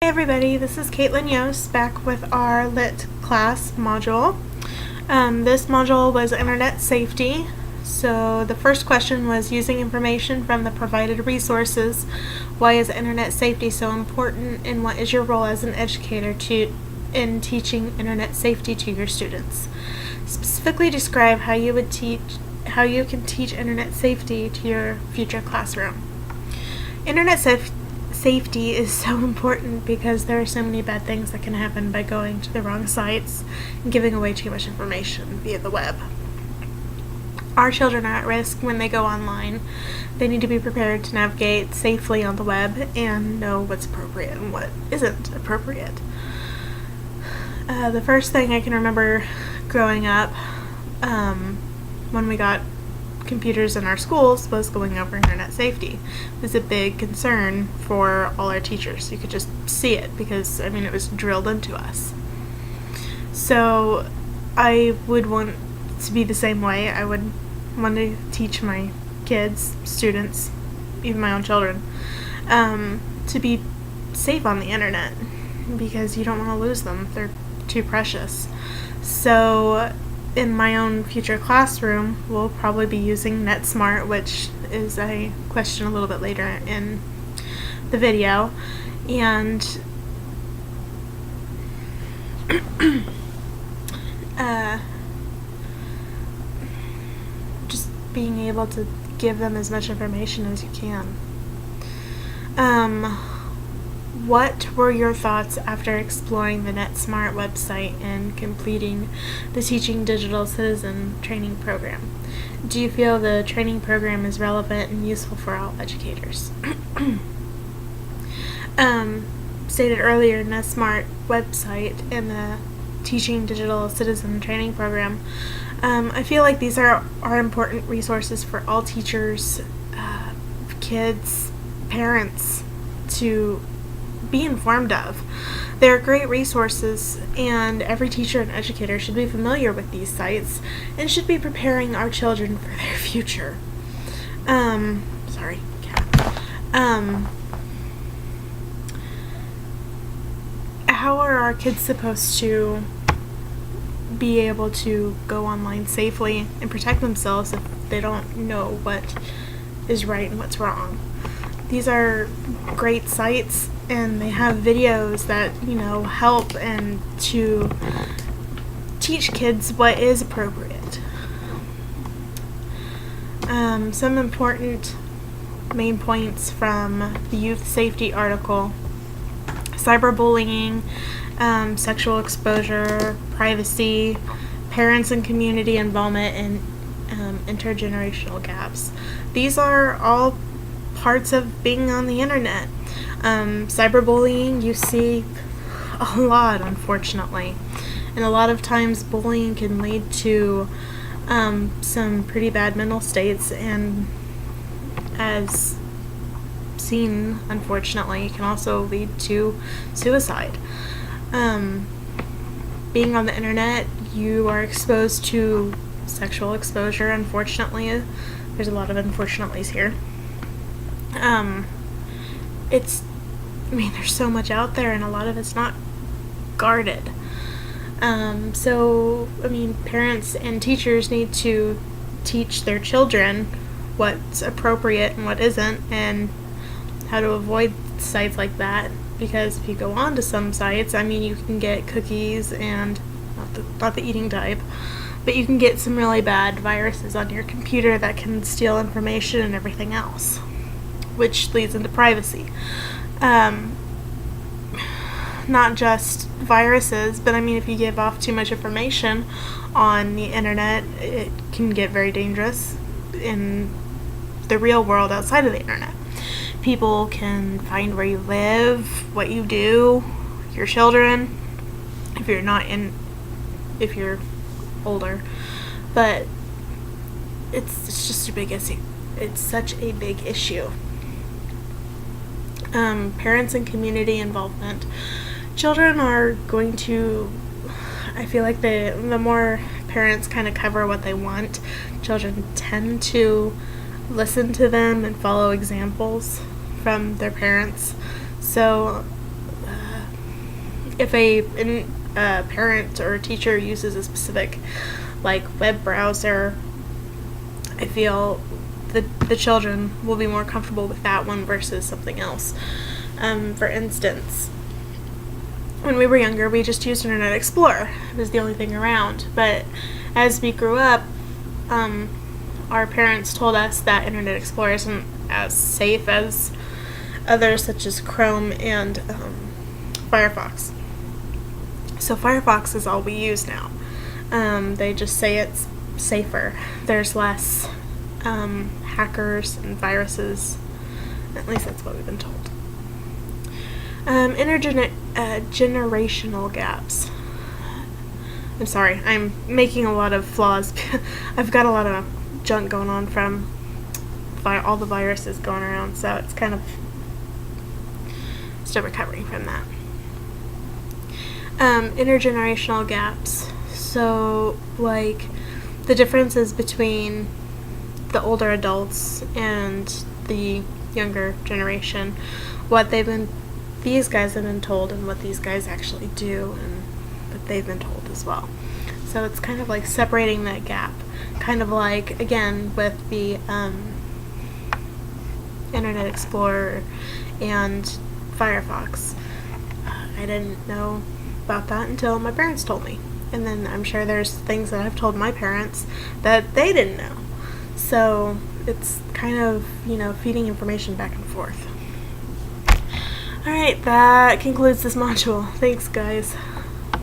Hey everybody, this is Caitlin Yost back with our Lit class module. This module was Internet Safety. So the first question was using information from the provided resources. Why is Internet safety so important, and what is your role as an educator in teaching Internet safety to your students? Specifically describe how you can teach Internet safety to your future classroom. Internet safety is so important because there are so many bad things that can happen by going to the wrong sites and giving away too much information via the web. Our children are at risk when they go online. They need to be prepared to navigate safely on the web and know what's appropriate and what isn't appropriate. The first thing I can remember growing up when we got computers in our schools was going over internet safety. It was a big concern for all our teachers. You could just see it because, it was drilled into us. So I would want to be the same way. I would want to teach my kids, students, even my own children, to be safe on the internet because you don't want to lose them. They're too precious. So in my own future classroom, we'll probably be using NetSmart, which is a question a little bit later in the video. And just being able to give them as much information as you can. What were your thoughts after exploring the NetSmart website and completing the Teaching Digital Citizen training program? Do you feel the training program is relevant and useful for all educators? Stated earlier, NetSmart website and the Teaching Digital Citizen training program, I feel like these are important resources for all teachers, kids, parents to be informed of. They're great resources, and every teacher and educator should be familiar with these sites and should be preparing our children for their future. Sorry, cat. How are our kids supposed to be able to go online safely and protect themselves if they don't know what is right and what's wrong? These are great sites, and they have videos that, help and to teach kids what is appropriate. Some important main points from the youth safety article: cyberbullying, sexual exposure, privacy, parents and community involvement, and intergenerational gaps. These are all parts of being on the internet. Cyberbullying, you see a lot, unfortunately, and a lot of times bullying can lead to some pretty bad mental states, and as seen, unfortunately, can also lead to suicide. Being on the internet, you are exposed to sexual exposure, unfortunately. There's a lot of unfortunately here. There's so much out there, and a lot of it's not guarded. Parents and teachers need to teach their children what's appropriate and what isn't, and how to avoid sites like that, because if you go on to some sites, you can get cookies and not the eating type, but you can get some really bad viruses on your computer that can steal information and everything else, which leads into privacy. Not just viruses, but if you give off too much information on the internet, it can get very dangerous in the real world outside of the internet. People can find where you live, what you do, your children, if you're older, but it's just a big issue. It's such a big issue. Parents and community involvement. Children are going to, I feel like the more parents kind of cover what they want, children tend to listen to them and follow examples from their parents. So if a parent or a teacher uses a specific like web browser, I feel the children will be more comfortable with that one versus something else. For instance, when we were younger, we just used Internet Explorer. It was the only thing around. But as we grew up, our parents told us that Internet Explorer isn't as safe as others such as Chrome and Firefox. So Firefox is all we use now. They just say it's safer. There's less hackers and viruses. At least that's what we've been told. Generational gaps. I'm sorry, I'm making a lot of flaws. I've got a lot of junk going on from all the viruses going around, so it's kind of still recovering from that. Intergenerational gaps. So, like, the differences between the older adults and the younger generation, what these guys have been told and what these guys actually do and what they've been told as well. So it's kind of like separating that gap. Kind of like, again, with the Internet Explorer and Firefox. I didn't know about that until my parents told me. And then I'm sure there's things that I've told my parents that they didn't know. So it's kind of, feeding information back and forth. Alright, that concludes this module. Thanks, guys.